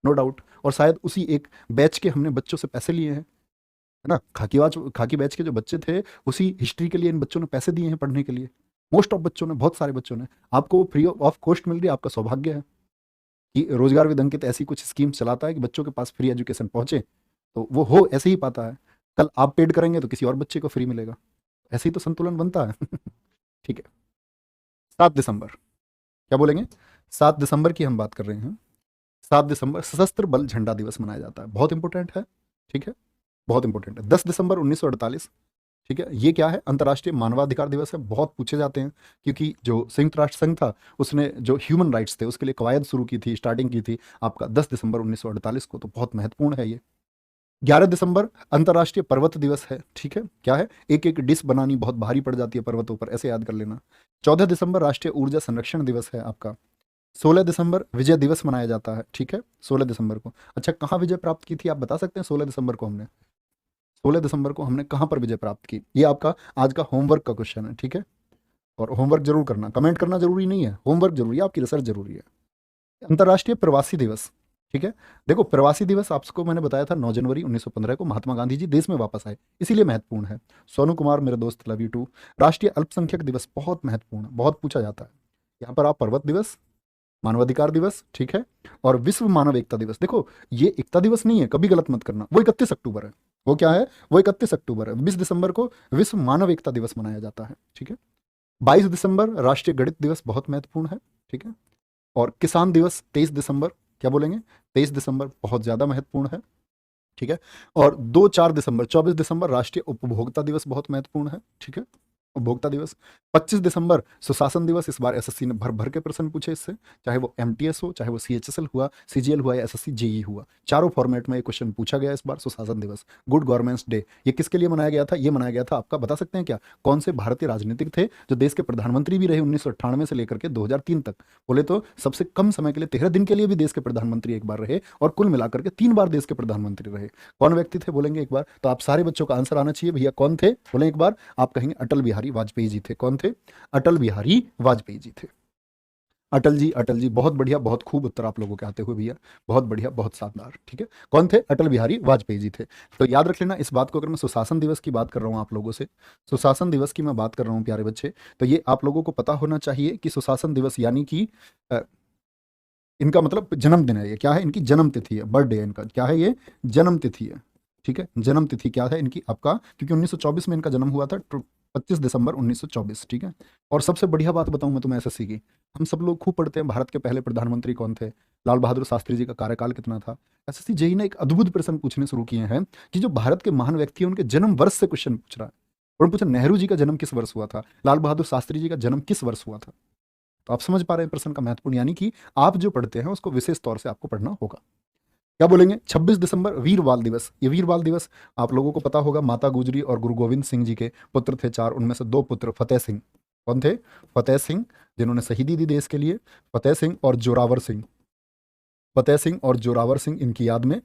नो डाउट। और शायद उसी एक बैच के हमने बच्चों से पैसे लिए हैं, है ना, खाकी बैच के जो बच्चे थे, उसी हिस्ट्री के लिए इन बच्चों ने पैसे दिए हैं पढ़ने के लिए। मोस्ट ऑफ बच्चों ने, बहुत सारे बच्चों ने, आपको फ्री ऑफ कॉस्ट मिल रही है, आपका सौभाग्य है कि रोजगार विद अंकित ऐसी कुछ स्कीम चलाता है कि बच्चों के पास फ्री एजुकेशन पहुंचे, तो वो हो ऐसे ही पाता है। कल आप पेड करेंगे तो किसी और बच्चे को फ्री मिलेगा, ऐसे ही तो संतुलन बनता है। ठीक है। 7 दिसंबर, क्या बोलेंगे, 7 दिसंबर की हम बात कर रहे हैं। 7 दिसंबर सशस्त्र बल झंडा दिवस मनाया जाता है, बहुत इंपॉर्टेंट है, ठीक है, बहुत इंपॉर्टेंट है। 10 दिसंबर 1948, ठीक है, ये क्या है, अंतर्राष्ट्रीय मानवाधिकार दिवस है, बहुत पूछे जाते हैं, क्योंकि जो संयुक्त राष्ट्र संघ था उसने जो ह्यूमन राइट्स थे उसके लिए कवायद शुरू की थी, स्टार्टिंग की थी आपका 10 दिसंबर 1948 को, तो बहुत महत्वपूर्ण है ये। 11 दिसंबर अंतर्राष्ट्रीय पर्वत दिवस है, ठीक है, क्या है, एक एक डिश बनानी बहुत भारी पड़ जाती है पर्वतों पर, ऐसे याद कर लेना। 14 दिसंबर राष्ट्रीय ऊर्जा संरक्षण दिवस है आपका। 16 दिसंबर विजय दिवस मनाया जाता है, ठीक है, 16 दिसंबर को। अच्छा, कहाँ विजय प्राप्त की थी आप बता सकते हैं? 16 दिसंबर को हमने कहाँ पर विजय प्राप्त की? ये आपका आज का होमवर्क का क्वेश्चन है, ठीक है। और होमवर्क जरूर करना, कमेंट करना जरूरी नहीं है, होमवर्क जरूरी है, आपकी रिसर्च जरूरी है। अंतर्राष्ट्रीय प्रवासी दिवस, ठीक है। देखो, प्रवासी दिवस आपको मैंने बताया था 9 जनवरी 1915 को महात्मा गांधी जी देश में वापस आए, इसीलिए महत्वपूर्ण है। सोनू कुमार मेरे दोस्त, लव यू टू। राष्ट्रीय अल्पसंख्यक दिवस बहुत महत्वपूर्ण है, बहुत पूछा जाता है। यहाँ पर आप पर्वत दिवस, मानवाधिकार दिवस, ठीक है, और विश्व मानव एकता दिवस। देखो, ये एकता दिवस नहीं है, कभी गलत मत करना, वो 31 अक्टूबर है। वो क्या है? वो 31 अक्टूबर है। 20 दिसंबर को विश्व मानव एकता दिवस मनाया जाता है, ठीक है। 22 दिसंबर राष्ट्रीय गणित दिवस बहुत महत्वपूर्ण है, ठीक है। और किसान दिवस 23 दिसंबर, क्या बोलेंगे? 23 दिसंबर बहुत ज्यादा महत्वपूर्ण है, ठीक है। और 2-4 दिसंबर, 24 दिसंबर राष्ट्रीय उपभोक्ता दिवस बहुत महत्वपूर्ण है, ठीक है, उपभोक्ता दिवस। 25 दिसंबर सुशासन दिवस। इस बार एसएससी ने भर भर के प्रश्न पूछे इससे, चाहे वो एमटीएस हो, चाहे वो सीएचएसएल हुआ, सीजीएल हुआ, या एसएससी जेई हुआ, चारों फॉर्मेट में ये क्वेश्चन पूछा गया इस बार। सुशासन दिवस, गुड गवर्नेंस डे, ये किसके लिए मनाया गया था? ये मनाया गया था आपका, बता सकते हैं क्या? कौन से भारतीय राजनीतिक थे जो देश के प्रधानमंत्री भी रहे 1998 से लेकर के 2003 तक? बोले तो सबसे कम समय के लिए 13 दिन के लिए भी देश के प्रधानमंत्री एक बार रहे, और कुल मिलाकर के 3 बार देश के प्रधानमंत्री रहे। कौन व्यक्ति थे बोलेंगे एक बार? तो आप सारे बच्चों का आंसर आना चाहिए भैया, कौन थे बोले एक बार? आप कहेंगे अटल बिहारी वाजपेयी जी थे। कौन थे? अटल बिहारी वाजपेयी जी थे। अटल जी, अटल जी, बहुत बढ़िया, बहुत खूब उत्तर आप लोगों के आते हुए भैया, बहुत बढ़िया, बहुत शानदार, ठीक है। कौन थे? अटल बिहारी वाजपेयी जी थे। तो याद रख लेना इस बात को। अगर मैं सुशासन दिवस की बात कर रहा हूँ आप लोगों से, सुशासन दिवस की मैं बात कर रहा हूँ प्यारे बच्चे, तो ये आप लोगों को पता होना चाहिए कि सुशासन दिवस यानी कि इनका मतलब जन्मदिन है। ये क्या है? इनकी जन्म तिथि है, बर्थडे है इनका। क्या है ये? जन्म तिथि है, ठीक है। जन्म तिथि क्या है इनकी आपका? क्योंकि 1924 में इनका जन्म हुआ था, 25 दिसंबर 1924, ठीक है। और सबसे बढ़िया बात बताऊं मैं तुम्हें एसएससी की, हम सब लोग खूब पढ़ते हैं भारत के पहले प्रधानमंत्री कौन थे, लाल बहादुर शास्त्री जी का कार्यकाल कितना था। एसएससी जेई ने एक अद्भुत प्रश्न पूछने शुरू किए हैं कि जो भारत के महान व्यक्ति हैं उनके जन्म वर्ष से क्वेश्चन पूछ रहा है। और पूछा नेहरू जी का जन्म किस वर्ष हुआ था, लाल बहादुर शास्त्री जी का जन्म किस वर्ष हुआ था। तो आप समझ पा रहे हैं प्रश्न का महत्वपूर्ण, यानी कि आप जो पढ़ते हैं उसको विशेष तौर से आपको पढ़ना होगा। क्या बोलेंगे? 26 दिसंबर वीर बाल दिवस। ये वीर बाल दिवस आप लोगों को पता होगा, माता गुजरी और गुरु गोविंद सिंह जी के पुत्र थे 4, उनमें से 2 पुत्र फतेह सिंह। कौन थे? फतेह सिंह, जिन्होंने शहीदी दी देश के लिए। फतेह सिंह और जोरावर सिंह, फतेह सिंह और जोरावर सिंह इनकी याद में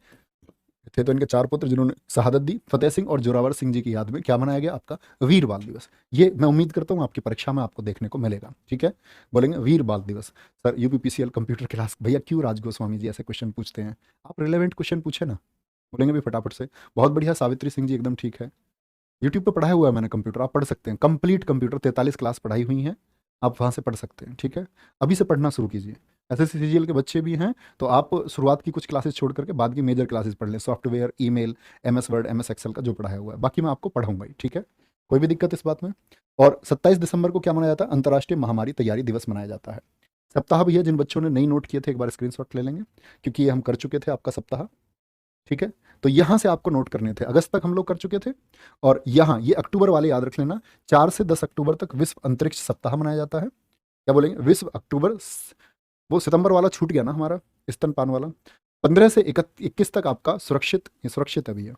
थे। तो इनके 4 पुत्र जिन्होंने शहादत दी, फतेह सिंह और जोरावर सिंह जी की याद में क्या मनाया गया? आपका वीर बाल दिवस। ये मैं उम्मीद करता हूँ आपकी परीक्षा में आपको देखने को मिलेगा, ठीक है। बोलेंगे वीर बाल दिवस। सर यूपीपीसीएल कंप्यूटर क्लास, भैया क्यों राज गोस्वामी जी ऐसे क्वेश्चन पूछते हैं? आप रिलेवेंट क्वेश्चन पूछे ना, बोलेंगे भी फटाफट से। बहुत बढ़िया, सावित्री सिंह जी एकदम ठीक है। यूट्यूब पे पढ़ाया हुआ है मैंने कंप्यूटर, आप पढ़ सकते हैं, कंप्लीट कंप्यूटर 43 क्लास पढ़ाई हुई हैं, आप वहाँ से पढ़ सकते हैं, ठीक है। अभी से पढ़ना शुरू कीजिए। एसएससी सीजीएल के बच्चे भी हैं तो आप शुरुआत की कुछ क्लासेस छोड़ करके बाद की मेजर क्लासेस पढ़ लें, software, email, MS Word, MS Excel का जो पढ़ाया हुआ है, बाकी मैं आपको पढ़ाऊंगा ही, ठीक है। कोई भी दिक्कत इस बात में? और 27 दिसंबर को क्या मनाया जाता है? अंतर्राष्ट्रीय महामारी तैयारी दिवस मनाया जाता है। सप्ताह भी है, जिन बच्चों ने नहीं नोट किए थे एक बार स्क्रीनशॉट ले लेंगे, क्योंकि ये हम कर चुके थे आपका सप्ताह, ठीक है। तो यहां से आपको नोट करने थे, अगस्त तक हम लोग कर चुके थे। और यहाँ ये अक्टूबर वाले याद रख लेना, 4 से 10 अक्टूबर तक विश्व अंतरिक्ष सप्ताह मनाया जाता है। क्या बोलेंगे? विश्व अक्टूबर, वो सितंबर वाला छूट गया ना हमारा, स्तनपान वाला। 15 से 21 तक आपका सुरक्षित, ये सुरक्षित अभी है,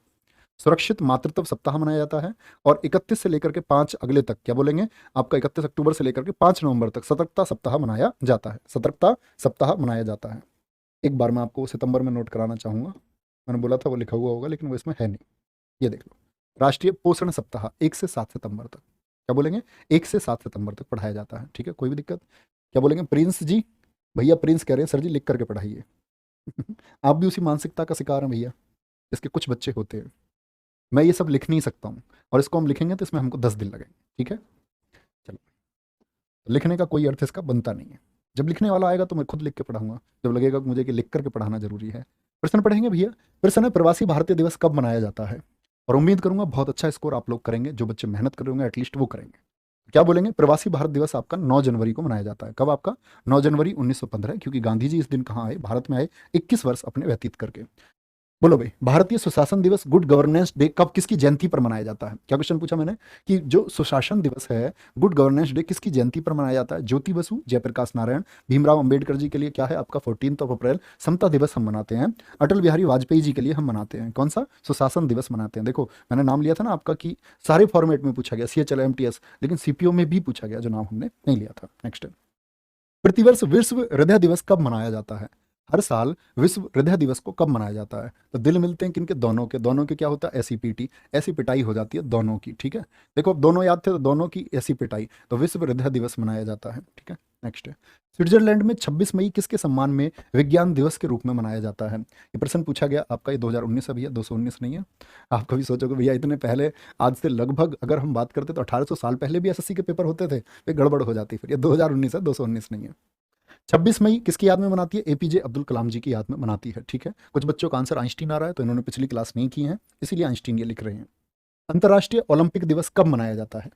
सुरक्षित मातृत्व सप्ताह मनाया जाता है। और 31 से लेकर के 5 अगले तक, क्या बोलेंगे? आपका 31 अक्टूबर से लेकर के 5 नवंबर तक सतर्कता सप्ताह मनाया जाता है, सतर्कता सप्ताह मनाया जाता है। एक बार मैं आपको सितंबर में नोट कराना चाहूंगा, मैंने बोला था वो लिखा हुआ होगा लेकिन वो इसमें है नहीं, ये देख लो। राष्ट्रीय पोषण सप्ताह 1 से 7 सितंबर तक, क्या बोलेंगे? 1 से 7 सितंबर तक पढ़ाया जाता है, ठीक है, कोई भी दिक्कत? क्या बोलेंगे? प्रिंस जी, भैया प्रिंस कह रहे हैं सर जी लिख करके पढ़ाइए। आप भी उसी मानसिकता का शिकार हैं भैया, इसके कुछ बच्चे होते हैं। मैं ये सब लिख नहीं सकता हूँ, और इसको हम लिखेंगे तो इसमें हमको 10 दिन लगेंगे, ठीक है। चलो, लिखने का कोई अर्थ इसका बनता नहीं है। जब लिखने वाला आएगा तो मैं खुद लिख के पढ़ाऊंगा, जब लगेगा कि मुझे कि लिख करके पढ़ाना जरूरी है। प्रश्न पढ़ेंगे भैया। प्रश्न है, प्रवासी भारतीय दिवस कब मनाया जाता है? और उम्मीद करूंगा बहुत अच्छा स्कोर आप लोग करेंगे, जो बच्चे मेहनत कर रहे होंगे एटलीस्ट वो करेंगे। क्या बोलेंगे? प्रवासी भारत दिवस आपका 9 जनवरी को मनाया जाता है। कब आपका? 9 जनवरी 1915, क्योंकि गांधी जी इस दिन कहाँ आए? भारत में आए, 21 वर्ष अपने व्यतीत करके। बोलो भाई, भारतीय सुशासन दिवस, गुड गवर्नेंस डे कब, किसकी जयंती पर मनाया जाता है? क्या क्वेश्चन पूछा मैंने कि जो सुशासन दिवस है, गुड गवर्नेंस डे किसकी जयंती पर मनाया जाता है? ज्योति बसु, जयप्रकाश नारायण, भीमराव अंबेडकर जी के लिए क्या है आपका 14 अप्रैल समता दिवस हम मनाते हैं। अटल बिहारी वाजपेयी जी के लिए हम मनाते हैं कौन सा? सुशासन दिवस मनाते हैं। देखो मैंने नाम लिया था ना आपका कि सारे फॉर्मेट में पूछा गया, CHL MTS, लेकिन CPO में भी पूछा गया जो नाम हमने नहीं लिया था। नेक्स्ट प्रतिवर्ष विश्व हृदय दिवस कब मनाया जाता है? हर साल विश्व हृदय दिवस को कब मनाया जाता है? तो दिल मिलते हैं किनके? दोनों के क्या होता है? ऐसी पीटी, ऐसी पिटाई हो जाती है दोनों की, ठीक है। देखो अब दोनों याद थे तो दोनों की ऐसी पिटाई, तो विश्व हृदय दिवस मनाया जाता है, ठीक है। नेक्स्ट है, स्विट्जरलैंड में 26 मई किसके सम्मान में विज्ञान दिवस के रूप में मनाया जाता है? ये प्रश्न पूछा गया आपका, ये 2019 है भैया, 219 नहीं है। आप कभी सोचोगे भैया इतने पहले, आज से लगभग अगर हम बात करते तो 1800 साल पहले भी एसएससी के पेपर होते थे, फिर गड़बड़ हो जाती, फिर ये 2019 है, 219 नहीं है। 26 मई किसकी याद में मनाती है? एपीजे अब्दुल कलाम जी की याद में मनाती है, ठीक है। कुछ बच्चों का आंसर आइंस्टीन आ रहा है, तो इन्होंने पिछली क्लास नहीं की है, इसीलिए आइंस्टीन ये लिख रहे हैं। अंतर्राष्ट्रीय ओलंपिक दिवस कब मनाया जाता है?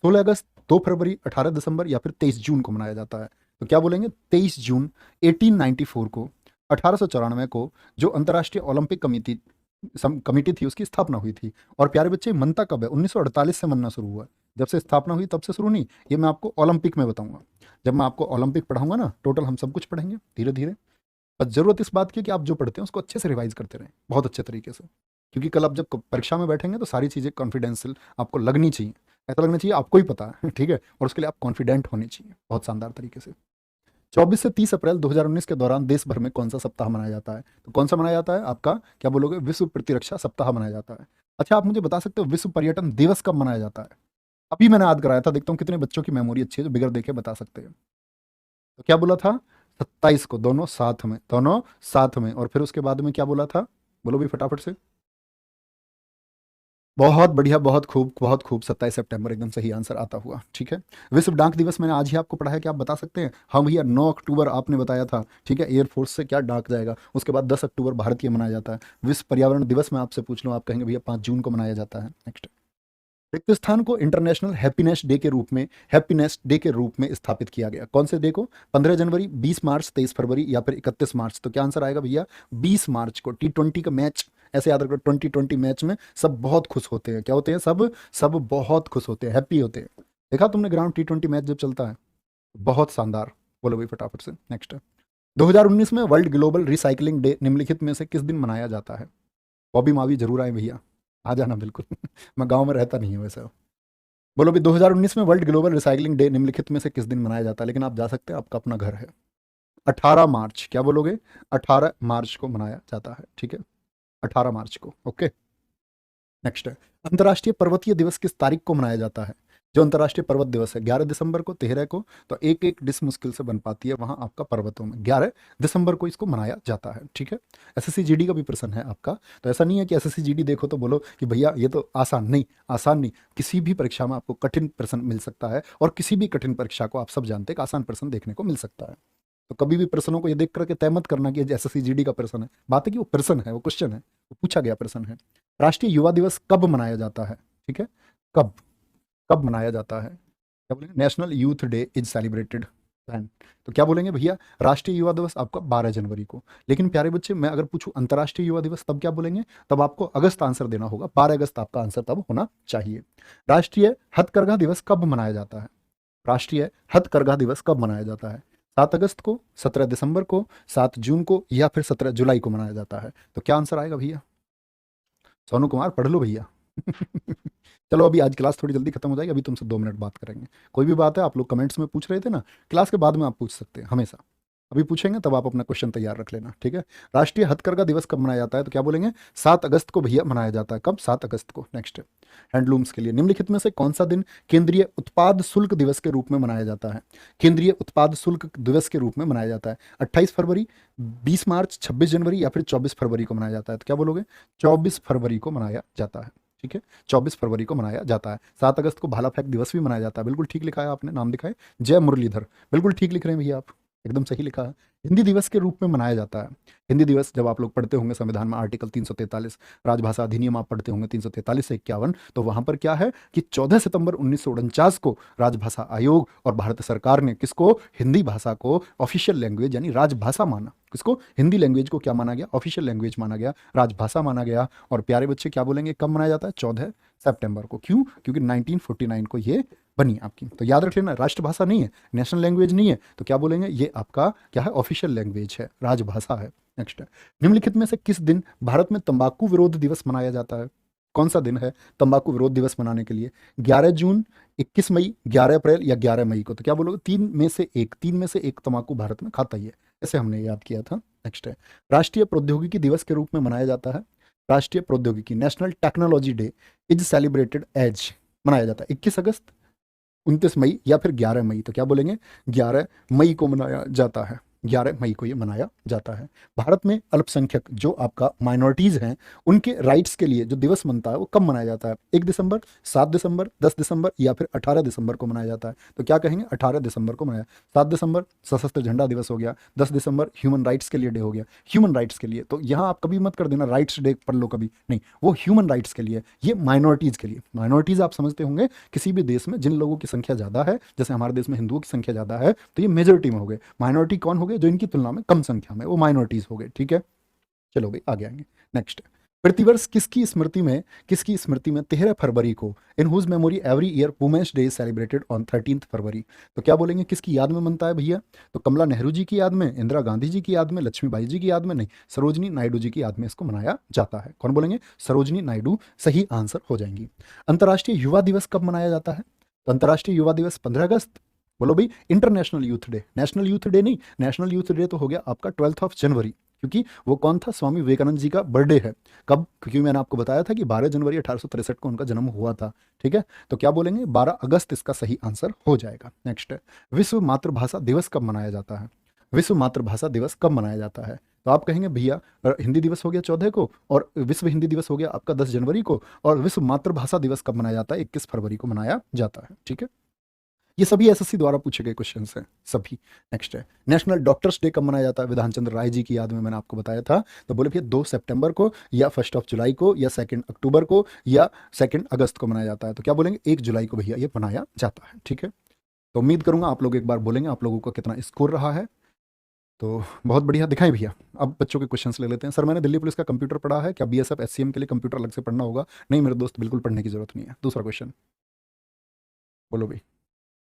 16 अगस्त, 2 फरवरी, 18 दिसंबर या फिर 23 जून को मनाया जाता है? तो क्या बोलेंगे? 23 जून 1894 को, 1894 को जो अंतर्राष्ट्रीय ओलंपिक कमेटी थी उसकी स्थापना हुई थी। और प्यारे बच्चे मनता कब है? 1948 से मनना शुरू हुआ है। जब से स्थापना हुई तब से शुरू नहीं, ये मैं आपको ओलंपिक में बताऊंगा। जब मैं आपको ओलंपिक पढ़ाऊंगा ना, टोटल हम सब कुछ पढ़ेंगे धीरे धीरे। बस जरूरत इस बात की कि आप जो पढ़ते हैं उसको अच्छे से रिवाइज करते रहें, बहुत अच्छे तरीके से, क्योंकि कल आप जब परीक्षा में बैठेंगे तो सारी चीज़ें कॉन्फिडेंशियल आपको लगनी चाहिए, ऐसा लगना चाहिए आपको ही पता है, ठीक है। और उसके लिए आप कॉन्फिडेंट होने चाहिए बहुत शानदार तरीके से। 24 से 30 अप्रैल 2019 के दौरान देश भर में कौन सा सप्ताह मनाया जाता है? तो कौन सा मनाया जाता है आपका? क्या बोलोगे? विश्व प्रतिरक्षा सप्ताह मनाया जाता है। अच्छा, आप मुझे बता सकते हो विश्व पर्यटन दिवस कब मनाया जाता है? अभी मैंने याद कराया था, देखता हूँ कितने बच्चों की मेमोरी अच्छी है जो बिगड़ देखे बता सकते हैं। तो क्या बोला था? 27 को, दोनों साथ में, दोनों साथ में। और फिर उसके बाद में क्या बोला था? बोलो भी फटाफट से। बहुत बढ़िया, बहुत खूब, 27 सितंबर एकदम सही आंसर आता हुआ, ठीक है। विश्व डाक दिवस मैंने आज ही आपको पढ़ाया, कि आप बता सकते हैं? हाँ भैया, 9 अक्टूबर आपने बताया था, ठीक है। एयरफोर्स से क्या डाक जाएगा। उसके बाद 10 अक्टूबर भारतीय मनाया जाता है। विश्व पर्यावरण दिवस मैं आपसे पूछ लूँ, आप कहेंगे भैया 5 जून को मनाया जाता है। नेक्स्ट, रिक्त स्थान को इंटरनेशनल हैप्पीनेस डे के रूप में स्थापित किया गया। कौन से डे को? 15 जनवरी, 20 मार्च, 23 फरवरी या फिर 31 मार्च? तो क्या आंसर आएगा भैया? 20 मार्च को। T20 का मैच, ऐसे याद रखो, 2020 मैच में सब बहुत खुश होते हैं। क्या होते हैं? सब सब बहुत खुश होते हैं, हैप्पी होते हैं। देखा तुमने ग्राउंड T20 मैच जब चलता है? बहुत शानदार। बोलो भाई फटाफट से। नेक्स्ट, 2019 में वर्ल्ड ग्लोबल रिसाइकलिंग डे निम्नलिखित में से किस दिन मनाया जाता है? बॉबी मावी जरूर आए भैया, आ जाना बिल्कुल। मैं गांव में रहता नहीं हूँ वैसे। बोलो भी, 2019 में वर्ल्ड ग्लोबल रिसाइकलिंग डे निम्नलिखित में से किस दिन मनाया जाता है? लेकिन आप जा सकते हैं, आपका अपना घर है। 18 मार्च। क्या बोलोगे? 18 मार्च को मनाया जाता है, ठीक है। 18 मार्च को, ओके। नेक्स्ट है, अंतर्राष्ट्रीय पर्वतीय दिवस किस तारीख को मनाया जाता है? जो अंतर्राष्ट्रीय पर्वत दिवस है, 11 दिसंबर को, 13 को, तो एक एक डिस मुश्किल से बन पाती है वहां आपका पर्वतों में। 11 दिसंबर को इसको मनाया जाता है, ठीक है। एसएससी जीडी का भी प्रश्न है आपका, तो ऐसा नहीं है कि एसएससी जीडी देखो तो बोलो कि भैया ये तो आसान नहीं, आसान नहीं। किसी भी परीक्षा में आपको कठिन प्रश्न मिल सकता है, और किसी भी कठिन परीक्षा को आप सब जानते हैं कि आसान प्रश्न देखने को मिल सकता है। तो कभी भी प्रश्नों को ये देख करके तय मत करना कि एसएससी जीडी का प्रश्न है। बात है कि वो प्रश्न है, वो क्वेश्चन है, वो पूछा गया प्रश्न है। राष्ट्रीय युवा दिवस कब मनाया जाता है? ठीक है, कब, कब मनाया जाता है? क्या बोलेंगे? National youth day is celebrated when. तो क्या बोलेंगे भैया? राष्ट्रीय युवा दिवस आपका 12 जनवरी को। लेकिन प्यारे बच्चे, मैं अगर पूछूं अंतर्राष्ट्रीय युवा दिवस तब क्या बोलेंगे? तब आपको अगस्त आंसर देना होगा, 12 अगस्त आपका आंसर तब होना चाहिए। राष्ट्रीय हथकरघा दिवस कब मनाया जाता है? राष्ट्रीय हथकरघा दिवस कब मनाया जाता है? 7 अगस्त को, 17 दिसंबर को, 7 जून को या फिर 17 जुलाई को मनाया जाता है? तो क्या आंसर आएगा भैया? सोनू कुमार पढ़ लो भैया। चलो अभी आज क्लास थोड़ी जल्दी खत्म हो जाएगी, अभी तुमसे 2 मिनट बात करेंगे। कोई भी बात है, आप लोग कमेंट्स में पूछ रहे थे ना, क्लास के बाद में आप पूछ सकते हैं हमेशा। अभी पूछेंगे तब आप अपना क्वेश्चन तैयार रख लेना, ठीक है। राष्ट्रीय हथकरघा दिवस कब मनाया जाता है? तो क्या बोलेंगे? 7 अगस्त को भैया मनाया जाता है। कब? 7 अगस्त को। नेक्स्ट, हैंडलूम्स के लिए निम्नलिखित में से कौन सा दिन केंद्रीय उत्पाद शुल्क दिवस के रूप में मनाया जाता है? केंद्रीय उत्पाद शुल्क दिवस के रूप में मनाया जाता है 28 फरवरी, 20 मार्च, 26 जनवरी या फिर 24 फरवरी को मनाया जाता है? तो क्या बोलोगे? 24 फरवरी को मनाया जाता है, ठीक है। 24 फरवरी को मनाया जाता है। 7 अगस्त को भाला फेंक दिवस भी मनाया जाता है। बिल्कुल ठीक लिखा है आपने, नाम दिखाए जय मुरलीधर, बिल्कुल ठीक लिख रहे हैं भैया आप, एकदम सही लिखा है। हिंदी दिवस के रूप में मनाया जाता है। हिंदी दिवस जब आप लोग पढ़ते होंगे संविधान में आर्टिकल 343, राजभाषा अधिनियम आप पढ़ते होंगे 343 से 51, तो वहां पर क्या है कि 14 सितंबर 1949 को राजभाषा आयोग और भारत सरकार ने किसको? हिंदी भाषा को ऑफिशियल लैंग्वेज यानी राजभाषा माना। किसको? हिंदी लैंग्वेज को क्या माना गया? ऑफिशियल लैंग्वेज माना गया, राजभाषा माना गया। और प्यारे बच्चे क्या बोलेंगे, कब मनाया जाता है? 14 सितंबर को। क्यों? क्योंकि 1949 को ये बनी आपकी। तो याद रख लेना, राष्ट्रभाषा नहीं है, नेशनल लैंग्वेज नहीं है, तो क्या बोलेंगे? ये आपका क्या है? ऑफिशियल लैंग्वेज है, राजभाषा है। नेक्स्ट है, निम्नलिखित में से किस दिन भारत में तंबाकू विरोध दिवस मनाया जाता है? कौन सा दिन है तंबाकू विरोध दिवस मनाने के लिए? 11 जून, 21 मई, 11 अप्रैल या 11 मई को? तो क्या बोलोगे? तीन में से एक तंबाकू भारत में खाता ही है, ऐसे हमने याद किया था। नेक्स्ट है, राष्ट्रीय प्रौद्योगिकी दिवस के रूप में मनाया जाता है। राष्ट्रीय प्रौद्योगिकी, national technology day is celebrated as, मनाया जाता है 21 अगस्त, 29 मई या फिर 11 मई? तो क्या बोलेंगे? 11 मई को मनाया जाता है, 11 मई को ये मनाया जाता है। भारत में अल्पसंख्यक जो आपका माइनॉरिटीज़ हैं उनके राइट्स के लिए जो दिवस मनता है वो कब मनाया जाता है? 1 दिसंबर, 7 दिसंबर, 10 दिसंबर या फिर 18 दिसंबर को मनाया जाता है? तो क्या कहेंगे? 18 दिसंबर को मनाया। 7 दिसंबर सशस्त्र झंडा दिवस हो गया, 10 दिसंबर ह्यूमन राइट्स के लिए डे हो गया, ह्यूमन राइट्स के लिए। तो यहाँ आप कभी मत कर देना राइट्स डे पढ़ लो, कभी नहीं, वो ह्यूमन राइट्स के लिए, ये माइनॉरिटीज़ के लिए। माइनॉरिटीज़ आप समझते होंगे किसी भी देश में जिन लोगों की संख्या ज़्यादा है, जैसे हमारे देश में हिंदुओं की संख्या ज़्यादा है तो ये मेजोरिटी में हो गए। माइनॉरिटी कौन हो गए? जो इनकी तुलना में कम संख्या में, वो माइनॉरिटीज हो गए। ठीक है, चलो भाई आगे आएंगे। नेक्स्ट, प्रतिवर्ष किसकी स्मृति में 13 फरवरी को, in whose memory every year women's day celebrated on 13 February? तो क्या बोलेंगे? किसकी याद में मनता है भैया? तो कमला नेहरू जी की याद में, इंदिरा गांधी जी की याद में, लक्ष्मीबाई जी की याद में? नहीं, सरोजनी नायडू जी की याद में इसको मनाया जाता है। कौन बोलेंगे? सरोजनी नायडू सही आंसर हो जाएंगी। अंतर्राष्ट्रीय युवा दिवस कब मनाया जाता है? तो अंतर्राष्ट्रीय युवा दिवस 15 अगस्त। बोलो भाई, international youth day, national youth day नहीं, नेशनल यूथ डे तो हो गया आपका 12 जनवरी, क्योंकि वो कौन था? स्वामी विवेकानंद जी का बर्थडे है। कब? क्योंकि मैंने आपको बताया था कि 12 जनवरी 1863 को उनका जन्म हुआ था। ठीक है, तो क्या बोलेंगे? 12 अगस्त इसका सही आंसर हो जाएगा। नेक्स्ट है, विश्व मातृभाषा दिवस कब मनाया जाता है? विश्व मातृभाषा दिवस कब मनाया जाता है? तो आप कहेंगे भैया हिंदी दिवस हो गया 14 को, और विश्व हिंदी दिवस हो गया आपका 10 जनवरी को, और विश्व मातृभाषा दिवस कब मनाया जाता है? 21 फरवरी को मनाया जाता है। ठीक है, ये सभी एसएससी द्वारा पूछे गए क्वेश्चन हैं सभी। नेक्स्ट है, नेशनल डॉक्टर्स डे कब मनाया जाता है? विधान चंद्र राय जी की याद में, मैंने आपको बताया था। तो बोले भैया 2 सितंबर को या 1 जुलाई को या 2 अक्टूबर को या 2 अगस्त को मनाया जाता है? तो क्या बोलेंगे? 1 जुलाई को भैया ये मनाया जाता है। ठीक है, तो उम्मीद करूंगा आप लोग एक बार बोलेंगे आप लोगों का कितना स्कोर रहा है। तो बहुत बढ़िया, दिखाएं भैया। अब बच्चों के क्वेश्चंस ले लेते हैं। सर मैंने दिल्ली पुलिस का कंप्यूटर पढ़ा है, क्या बीएसएफ एससीएम के लिए कंप्यूटर अलग से पढ़ना होगा? नहीं मेरे दोस्त, बिल्कुल पढ़ने की जरूरत नहीं है। दूसरा क्वेश्चन बोलो भाई।